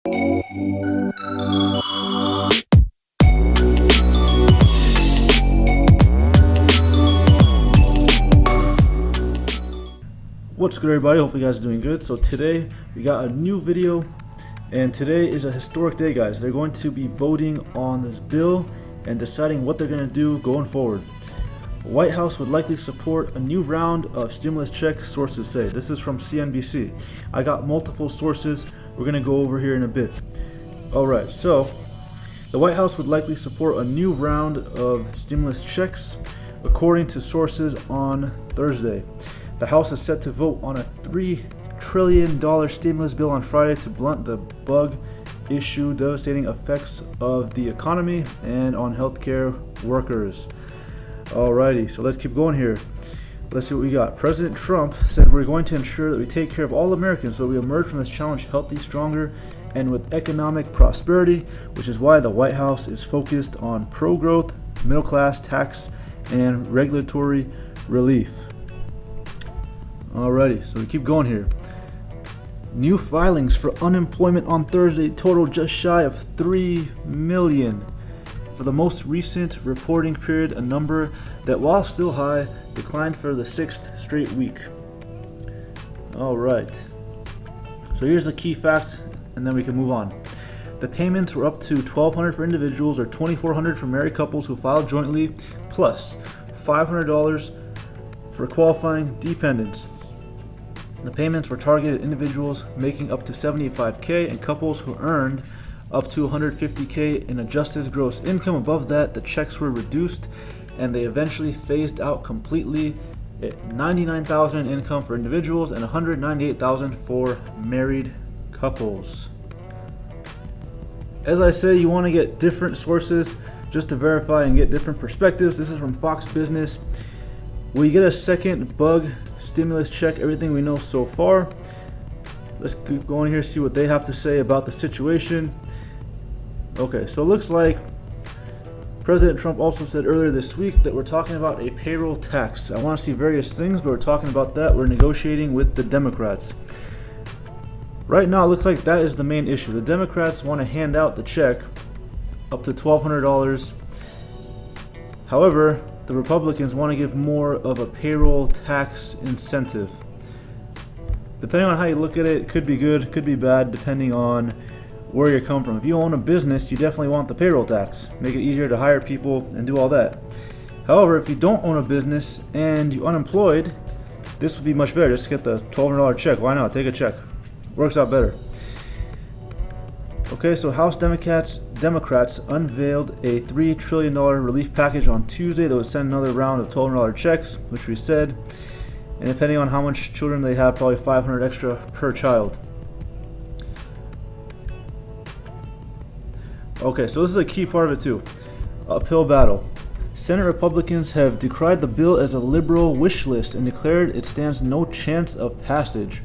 What's good, everybody? Hope you guys are doing good. So today we got a new video, and today is a historic day, guys. They're going to be voting on this bill and deciding what they're going to do going forward. The White House would likely support a new round of stimulus checks, sources say. This is from CNBC. I got multiple sources we're going to go over here in a bit. Alright, so the White House would likely support a new round of stimulus checks, according to sources on Thursday. The House is set to vote on a $3 trillion stimulus bill on Friday to blunt the bug issue devastating effects of the economy and on healthcare workers. Alrighty, so let's keep going here. Let's see what we got. President Trump said we're going to ensure that we take care of all Americans so we emerge from this challenge healthy, stronger, and with economic prosperity, which is why the White House is focused on pro-growth, middle-class tax, and regulatory relief. Alrighty, so we keep going here. New filings for unemployment on Thursday total just shy of 3 million. For the most recent reporting period, a number that, while still high, declined for the 6th straight week. Alright, so here's the key facts, and then we can move on. The payments were up to $1,200 for individuals or $2,400 for married couples who filed jointly, plus $500 for qualifying dependents. The payments were targeted at individuals making up to $75K and couples who earned up to $150K in adjusted gross income. Above that, the checks were reduced and they eventually phased out completely at $99,000 in income for individuals and $198,000 for married couples. As I say, you want to get different sources just to verify and get different perspectives. This is from Fox Business. Will you get a second bug stimulus check? Everything we know so far. Let's keep going here, see what they have to say about the situation. Okay, so it looks like President Trump also said earlier this week that we're talking about a payroll tax. I want to see various things, but we're talking about that. We're negotiating with the Democrats. Right now, it looks like that is the main issue. The Democrats want to hand out the check up to $1,200. However, the Republicans want to give more of a payroll tax incentive. Depending on how you look at it, it could be good, could be bad, depending on where you come from. If you own a business, you definitely want the payroll tax. Make it easier to hire people and do all that. However, if you don't own a business and you're unemployed, this would be much better. Just get the $1,200 check. Why not? Take a check. Works out better. Okay, so House Democrats unveiled a $3 trillion relief package on Tuesday that would send another round of $1,200 checks, which we said, and depending on how much children they have, probably $500 extra per child. Okay, so this is a key part of it too. Uphill battle. Senate Republicans have decried the bill as a liberal wish list and declared it stands no chance of passage.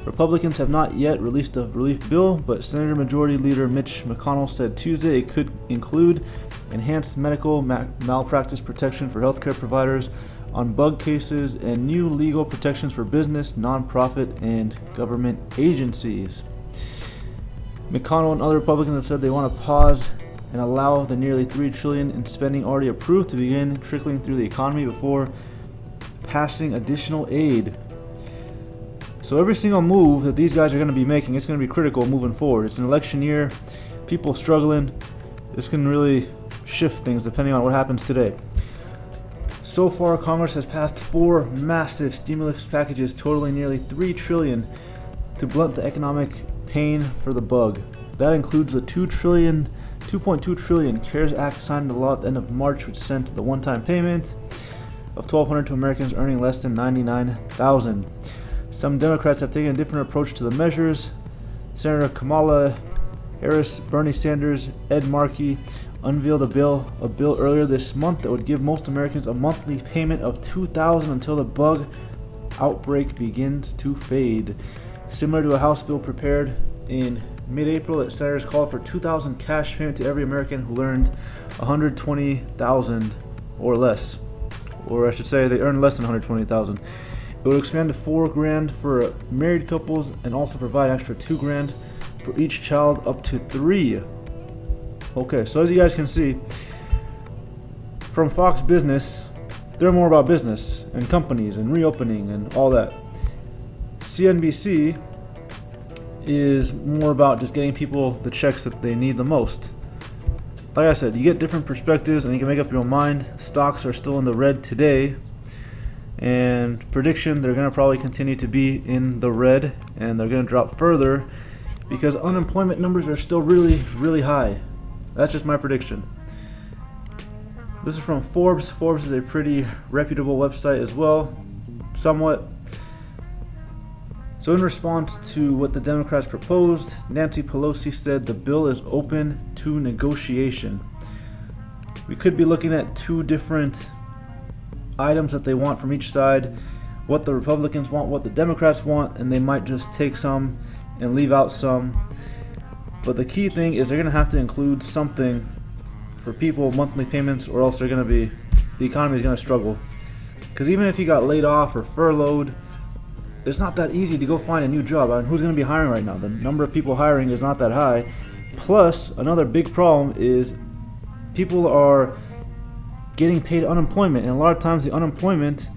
Republicans have not yet released a relief bill, but Senator Majority Leader Mitch McConnell said Tuesday it could include enhanced medical malpractice protection for healthcare providers on bug cases and new legal protections for business, nonprofit, and government agencies. McConnell and other Republicans have said they want to pause and allow the nearly $3 trillion in spending already approved to begin trickling through the economy before passing additional aid. So every single move that these guys are going to be making, it's going to be critical moving forward. It's an election year, people struggling. This can really shift things depending on what happens today. So far, Congress has passed 4 massive stimulus packages totaling nearly $3 trillion to blunt the economic pain for the bug. That includes the $2.2 trillion CARES Act signed into law at the end of March, which sent the one-time payment of $1,200 to Americans earning less than $99,000. Some Democrats have taken a different approach to the measures. Senator Kamala Harris, Bernie Sanders, Ed Markey unveiled a bill earlier this month that would give most Americans a monthly payment of $2,000 until the bug outbreak begins to fade. Similar to a House bill prepared in mid-April that senators called for $2,000 cash payment to every American who earned $120,000 or less. Or I should say they earned less than $120,000. It would expand to $4,000 for married couples and also provide extra $2,000 for each child up to 3. Okay, so as you guys can see, from Fox Business, they're more about business and companies and reopening and all that. CNBC is more about just getting people the checks that they need the most. Like I said, you get different perspectives and you can make up your own mind. Stocks are still in the red today, and prediction, they're going to probably continue to be in the red, and they're going to drop further because unemployment numbers are still really high. That's just my prediction. This is from Forbes. Forbes is a pretty reputable website as well, somewhat. So in response to what the Democrats proposed, Nancy Pelosi said the bill is open to negotiation. We could be looking at 2 different items that they want from each side, what the Republicans want, what the Democrats want, and they might just take some and leave out some. But the key thing is they're going to have to include something for people, monthly payments, or else the economy is going to struggle. Because even if you got laid off or furloughed, it's not that easy to go find a new job. I mean, who's going to be hiring right now? The number of people hiring is not that high. Plus, another big problem is people are getting paid unemployment, and a lot of times the unemployment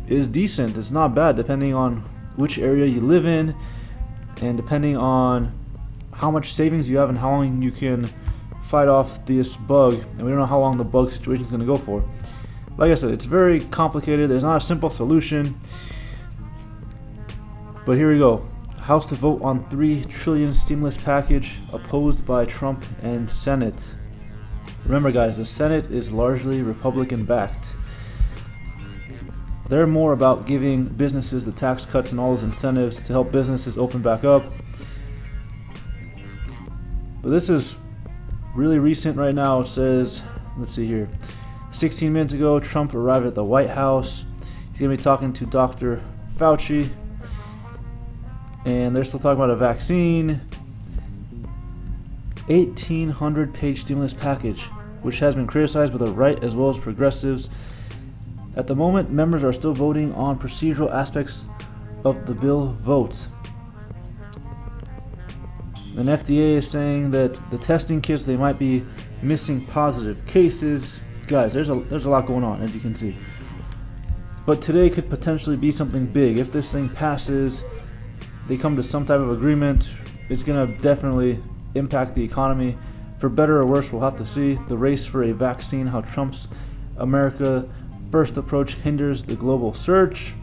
is decent. It's not bad depending on which area you live in and depending on how much savings you have and how long you can fight off this bug. And we don't know how long the bug situation is going to go for. Like I said, it's very complicated. There's not a simple solution. But here we go. House to vote on $3 trillion stimulus package opposed by Trump and Senate. Remember guys, the Senate is largely Republican backed. They're more about giving businesses the tax cuts and all those incentives to help businesses open back up. But this is really recent right now. It says, let's see here, 16 minutes ago, Trump arrived at the White House. He's going to be talking to Dr. Fauci. And they're still talking about a vaccine. 1,800-page stimulus package, which has been criticized by the right as well as progressives. At the moment, members are still voting on procedural aspects of the bill vote. And FDA is saying that the testing kits, they might be missing positive cases. Guys, there's a lot going on, as you can see. But today could potentially be something big. If this thing passes, they come to some type of agreement, it's going to definitely impact the economy. For better or worse, we'll have to see. The race for a vaccine, how Trump's America First approach hinders the global surge.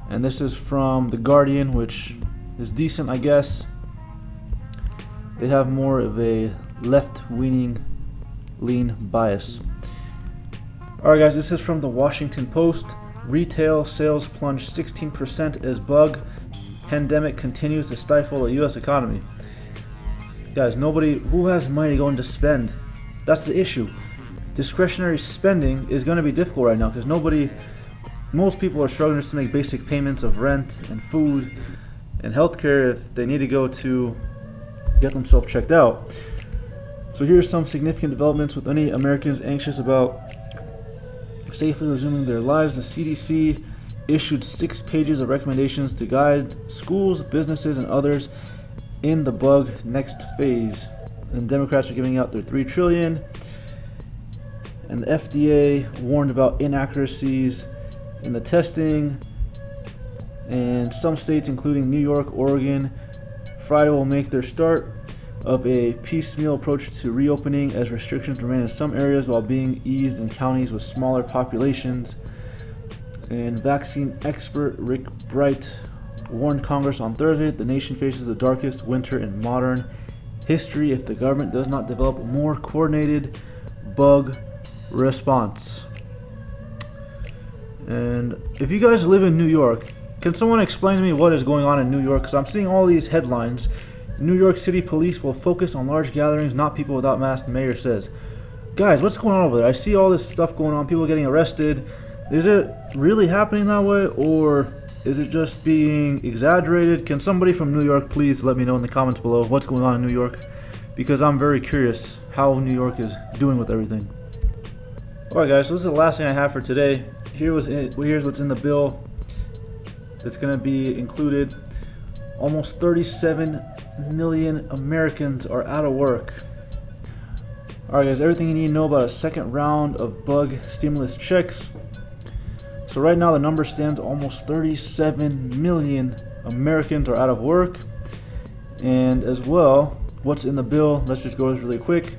And this is from The Guardian, which is decent, I guess. They have more of a left-leaning bias. Alright guys, this is from The Washington Post. Retail sales plunged 16% as bug pandemic continues to stifle the U.S. economy. Guys, who has money going to spend? That's the issue. Discretionary spending is going to be difficult right now because most people are struggling just to make basic payments of rent and food and healthcare if they need to go to get themselves checked out. So here's some significant developments with any Americans anxious about safely resuming their lives. The CDC issued 6 pages of recommendations to guide schools, businesses, and others in the bug next phase. And Democrats are giving out their $3 trillion. And the FDA warned about inaccuracies in the testing. And some states, including New York, Oregon, Friday will make their start of a piecemeal approach to reopening as restrictions remain in some areas while being eased in counties with smaller populations. And vaccine expert Rick Bright warned Congress on Thursday the nation faces the darkest winter in modern history if the government does not develop a more coordinated bug response. And if you guys live in New York, can someone explain to me what is going on in New York? Because I'm seeing all these headlines. New York City police will focus on large gatherings, not people without masks, the mayor says. Guys, what's going on over there? I see all this stuff going on, people getting arrested. Is it really happening that way, or is it just being exaggerated? Can somebody from New York please let me know in the comments below what's going on in New York? Because I'm very curious how New York is doing with everything. Alright guys, so this is the last thing I have for today. Here's what's in the bill that's going to be included. Almost 37 million Americans are out of work. Alright guys, everything you need to know about a second round of bug stimulus checks. So right now the number stands almost 37 million Americans are out of work. And as well, what's in the bill, let's just go really quick.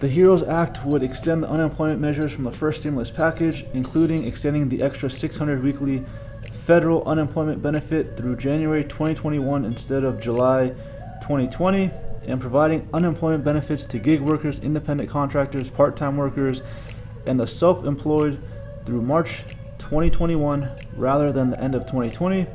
The HEROES Act would extend the unemployment measures from the first stimulus package, including extending the extra 600 weekly federal unemployment benefit through January 2021 instead of July 2020, and providing unemployment benefits to gig workers, independent contractors, part-time workers, and the self-employed through March 2021 rather than the end of 2020.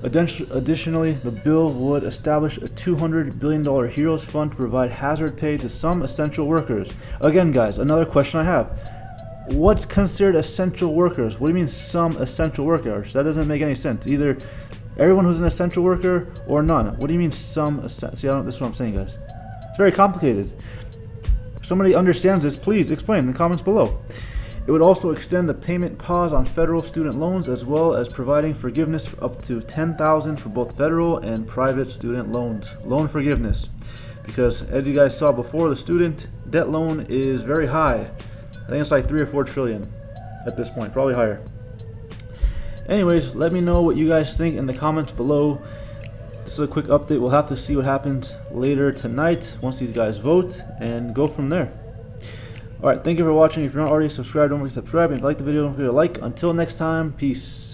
Additionally, the bill would establish a $200 billion HEROES Fund to provide hazard pay to some essential workers. Again, guys, another question I have. What's considered essential workers? What do you mean some essential workers? That doesn't make any sense. Either everyone who's an essential worker or none. What do you mean some essential? See, this is what I'm saying, guys. It's very complicated. If somebody understands this, please explain in the comments below. It would also extend the payment pause on federal student loans, as well as providing forgiveness for up to $10,000 for both federal and private student loans. Loan forgiveness. Because as you guys saw before, the student debt loan is very high. I think it's like 3 or 4 trillion at this point, probably higher. Anyways, let me know what you guys think in the comments below. This is a quick update. We'll have to see what happens later tonight once these guys vote and go from there. Alright, thank you for watching. If you're not already subscribed, don't forget to subscribe. And if you like the video, don't forget to like. Until next time, peace.